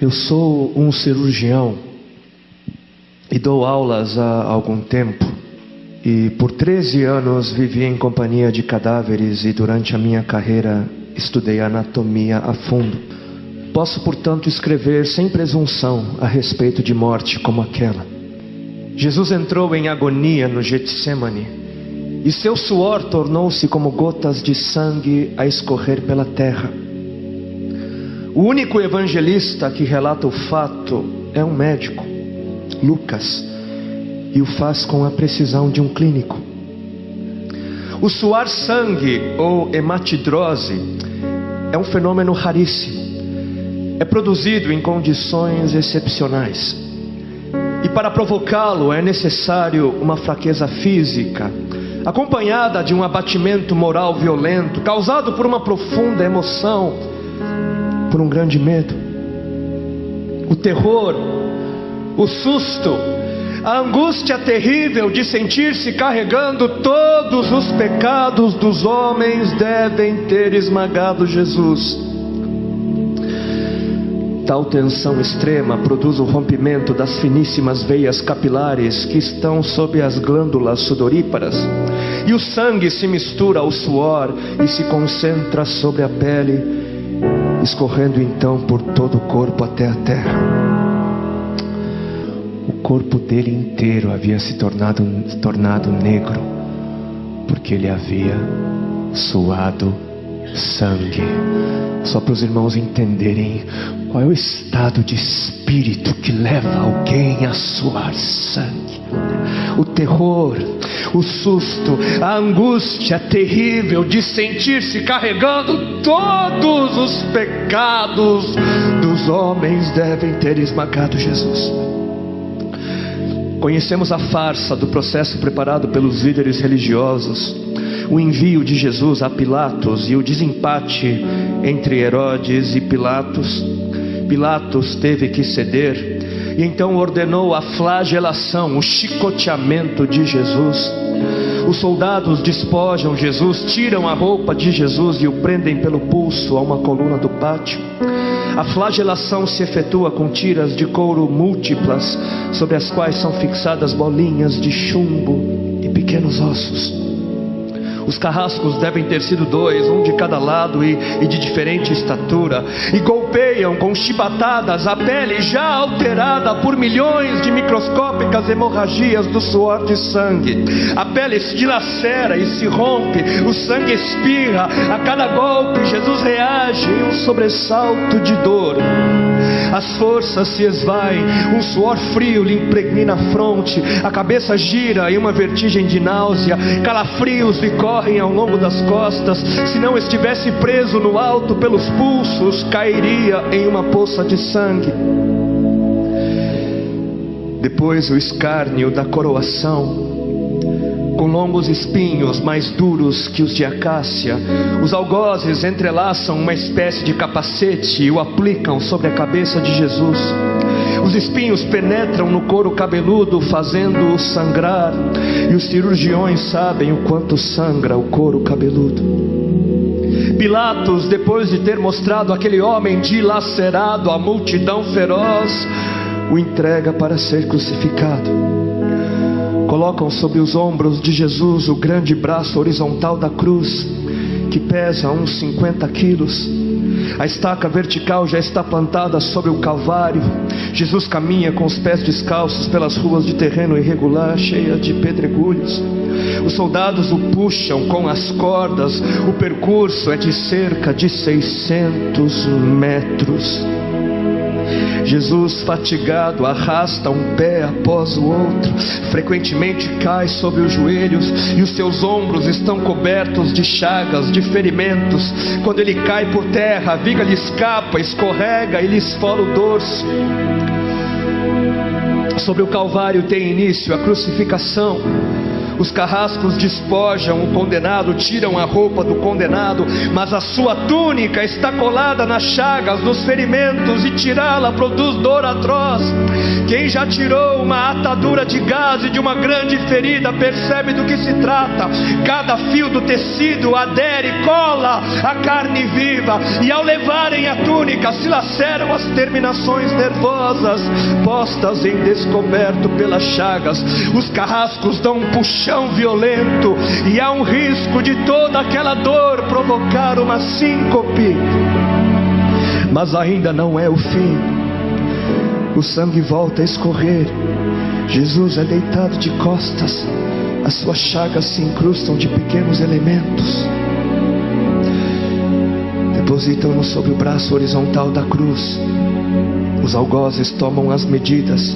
Eu sou um cirurgião e dou aulas há algum tempo. E por 13 anos vivi em companhia de cadáveres e durante a minha carreira estudei anatomia a fundo. Posso, portanto, escrever sem presunção a respeito de morte como aquela. Jesus entrou em agonia no Getsemane e seu suor tornou-se como gotas de sangue a escorrer pela terra. O único evangelista que relata o fato é um médico, Lucas, e o faz com a precisão de um clínico. O suar sangue ou hematidrose é um fenômeno raríssimo. É produzido em condições excepcionais. E para provocá-lo é necessário uma fraqueza física, acompanhada de um abatimento moral violento, causado por uma profunda emoção, por um grande medo. O terror, o susto, a angústia terrível de sentir-se carregando todos os pecados dos homens devem ter esmagado Jesus. Tal tensão extrema produz o rompimento das finíssimas veias capilares que estão sob as glândulas sudoríparas, e o sangue se mistura ao suor e se concentra sobre a pele, escorrendo então por todo o corpo até a terra. O corpo dele inteiro havia se tornado negro, porque ele havia suado sangue. Só para os irmãos entenderem qual é o estado de espírito que leva alguém a suar sangue. O terror, o susto, a angústia terrível de sentir-se carregando todos os pecados dos homens devem ter esmagado Jesus. Conhecemos a farsa do processo preparado pelos líderes religiosos, o envio de Jesus a Pilatos e o desempate entre Herodes e Pilatos. Pilatos teve que ceder e então ordenou a flagelação, o chicoteamento de Jesus. Os soldados despojam Jesus, tiram a roupa de Jesus e o prendem pelo pulso a uma coluna do pátio. A flagelação se efetua com tiras de couro múltiplas, sobre as quais são fixadas bolinhas de chumbo e pequenos ossos. Os carrascos devem ter sido 2, um de cada lado e de diferente estatura, e golpeiam com chibatadas a pele já alterada por milhões de microscópicas hemorragias do suor de sangue. A pele se dilacera e se rompe, o sangue espirra. A cada golpe Jesus reage em um sobressalto de dor. As forças se esvaem, um suor frio lhe impregna a fronte, a cabeça gira em uma vertigem de náusea, calafrios lhe correm ao longo das costas. Se não estivesse preso no alto pelos pulsos, cairia em uma poça de sangue. Depois o escárnio da coroação, com longos espinhos mais duros que os de acácia. Os algozes entrelaçam uma espécie de capacete e o aplicam sobre a cabeça de Jesus. Os espinhos penetram no couro cabeludo, fazendo-o sangrar, e os cirurgiões sabem o quanto sangra o couro cabeludo. Pilatos, depois de ter mostrado aquele homem dilacerado à multidão feroz, o entrega para ser crucificado. Colocam sobre os ombros de Jesus o grande braço horizontal da cruz, que pesa uns 50 quilos. A estaca vertical já está plantada sobre o Calvário. Jesus caminha com os pés descalços pelas ruas de terreno irregular, cheia de pedregulhos. Os soldados o puxam com as cordas. O percurso é de cerca de 600 metros. Jesus, fatigado, arrasta um pé após o outro, frequentemente cai sobre os joelhos e os seus ombros estão cobertos de chagas, de ferimentos. Quando ele cai por terra, a viga lhe escapa, escorrega e lhe esfola o dorso. Sobre o Calvário tem início a crucificação. Os carrascos despojam o condenado, tiram a roupa do condenado, mas a sua túnica está colada nas chagas, nos ferimentos, e tirá-la produz dor atroz. Quem já tirou uma atadura de gaze de uma grande ferida percebe do que se trata. Cada fio do tecido adere, cola a carne viva, e ao levarem a túnica se laceram as terminações nervosas postas em descoberto pelas chagas. Os carrascos dão um puxão violento, e há um risco de toda aquela dor provocar uma síncope. Mas ainda não é o fim. O sangue volta a escorrer. Jesus é deitado de costas. As suas chagas se incrustam de pequenos elementos. Depositam-no sobre o braço horizontal da cruz. Os algozes tomam as medidas.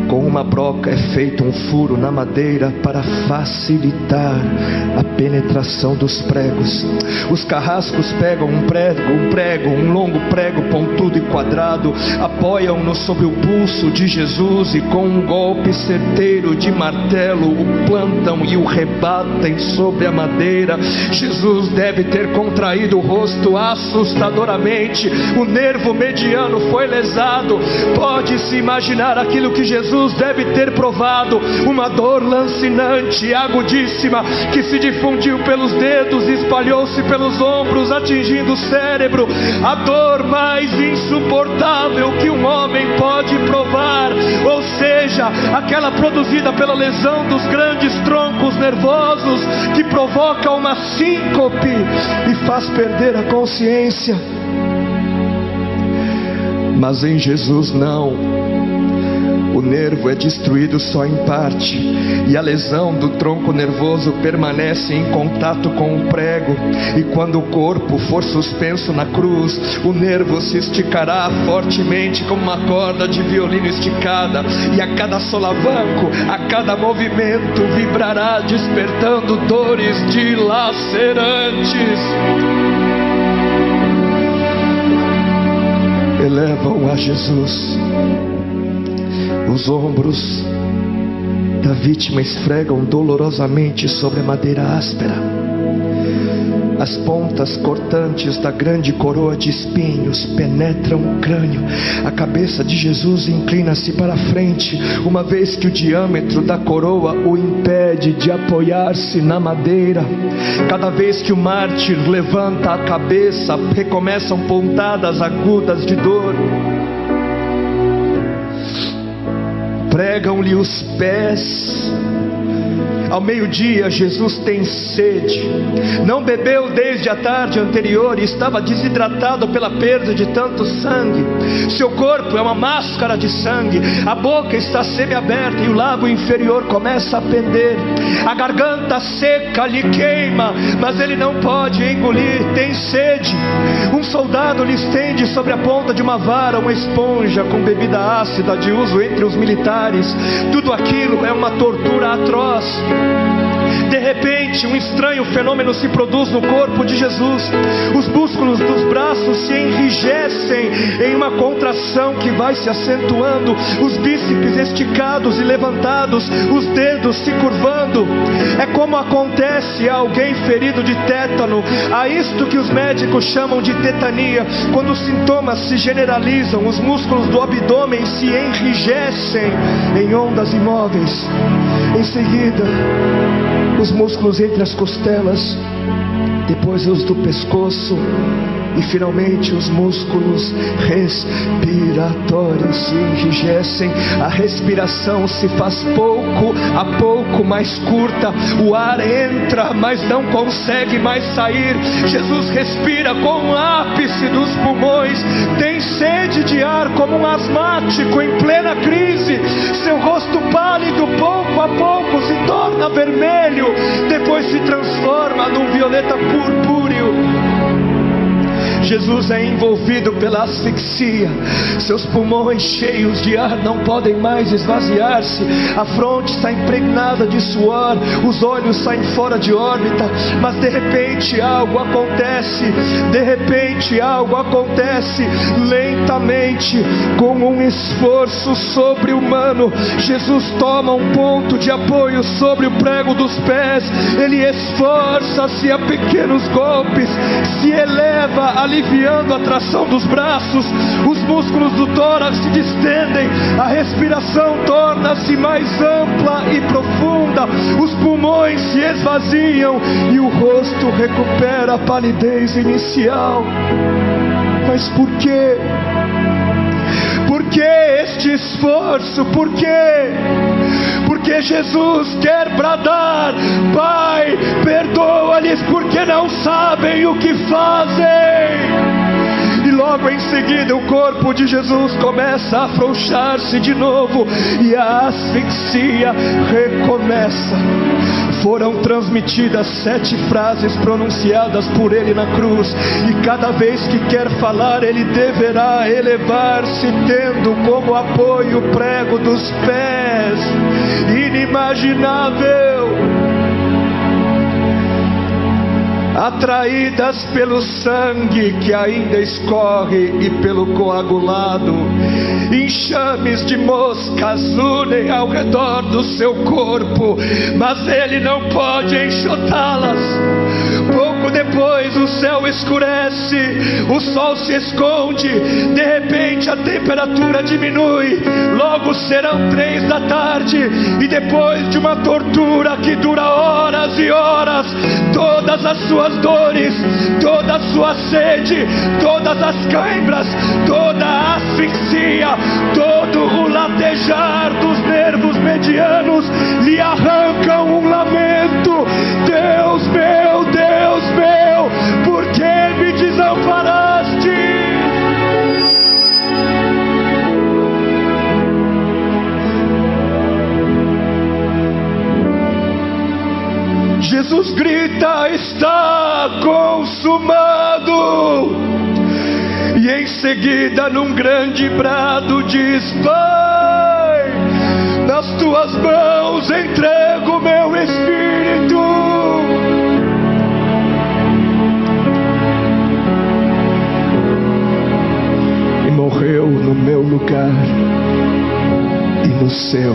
Com uma broca é feito um furo na madeira para facilitar a penetração dos pregos. Os carrascos pegam um longo prego pontudo e quadrado, apoiam-no sobre o pulso de Jesus e com um golpe certeiro de martelo o plantam e o rebatem sobre a madeira. Jesus deve ter contraído o rosto assustadoramente. O nervo mediano foi lesado. Pode-se imaginar aquilo que Jesus deve ter provado: uma dor lancinante, agudíssima, que se difundiu pelos dedos e espalhou-se pelos ombros, atingindo o cérebro. A dor mais insuportável que um homem pode provar, ou seja, aquela produzida pela lesão dos grandes troncos nervosos, que provoca uma síncope e faz perder a consciência. Mas em Jesus não. O nervo é destruído só em parte, e a lesão do tronco nervoso permanece em contato com o prego. E quando o corpo for suspenso na cruz, o nervo se esticará fortemente como uma corda de violino esticada, e a cada solavanco, a cada movimento, vibrará despertando dores dilacerantes. Elevam a Jesus. Os ombros da vítima esfregam dolorosamente sobre a madeira áspera. As pontas cortantes da grande coroa de espinhos penetram o crânio. A cabeça de Jesus inclina-se para a frente, uma vez que o diâmetro da coroa o impede de apoiar-se na madeira. Cada vez que o mártir levanta a cabeça, recomeçam pontadas agudas de dor. Pregam-lhe os pés. Ao meio-dia, Jesus tem sede. Não bebeu desde a tarde anterior e estava desidratado pela perda de tanto sangue. Seu corpo é uma máscara de sangue. A boca está semiaberta e o lábio inferior começa a pender. A garganta seca lhe queima, mas ele não pode engolir. Tem sede. Um soldado lhe estende sobre a ponta de uma vara uma esponja com bebida ácida de uso entre os militares. Tudo aquilo é uma tortura atroz. De repente, um estranho fenômeno se produz no corpo de Jesus. Os músculos dos braços se enrijecem em uma contração que vai se acentuando. Os bíceps esticados e levantados, os dedos se curvando. É como acontece a alguém ferido de tétano. A isto que os médicos chamam de tetania. Quando os sintomas se generalizam, os músculos do abdômen se enrijecem em ondas imóveis. Em seguida, os músculos entre as costelas, depois os do pescoço e finalmente os músculos respiratórios se enrijecem. A respiração se faz pouco a pouco mais curta. O ar entra, mas não consegue mais sair. Jesus respira com o ápice dos pulmões. Tem sede de ar como um asmático em plena crise. Seu rosto pálido pouco a pouco se torna vermelho, depois se transforma num violeta purpúreo. Jesus é envolvido pela asfixia. Seus pulmões cheios de ar não podem mais esvaziar-se. A fronte está impregnada de suor, os olhos saem fora de órbita. Mas de repente algo acontece. De repente algo acontece. Lentamente, com um esforço sobre-humano, Jesus toma um ponto de apoio sobre o prego dos pés. Ele esforça-se a pequenos golpes, se eleva, aliviando a tração dos braços. Os músculos do tórax se distendem, a respiração torna-se mais ampla e profunda, os pulmões se esvaziam e o rosto recupera a palidez inicial. Mas por quê? Por que este esforço? Por quê? Porque Jesus quer bradar: Pai, perdoa-lhes porque não sabem o que fazem. E logo em seguida o corpo de Jesus começa a afrouxar-se de novo e a asfixia recomeça. Foram transmitidas 7 frases pronunciadas por ele na cruz, e cada vez que quer falar ele deverá elevar-se, tendo como apoio o prego dos pés. Inimaginável! Atraídas pelo sangue que ainda escorre e pelo coagulado, enxames de moscas unem ao redor do seu corpo, mas ele não pode enxotá-las. Pouco depois o céu escurece, o sol se esconde, de repente a temperatura diminui. Logo serão 3 da tarde, e depois de uma tortura que dura horas e horas, todas as suas dores, toda a sua sede, todas as cãibras, toda a asfixia, todo o latejar dos nervos medianos lhe arrancam um lamento: Deus meu, por que me desamparaste? Jesus grita: está consumado. E em seguida, num grande brado, diz: Pai, nas tuas mãos entrego meu espírito. E morreu no meu lugar e no seu.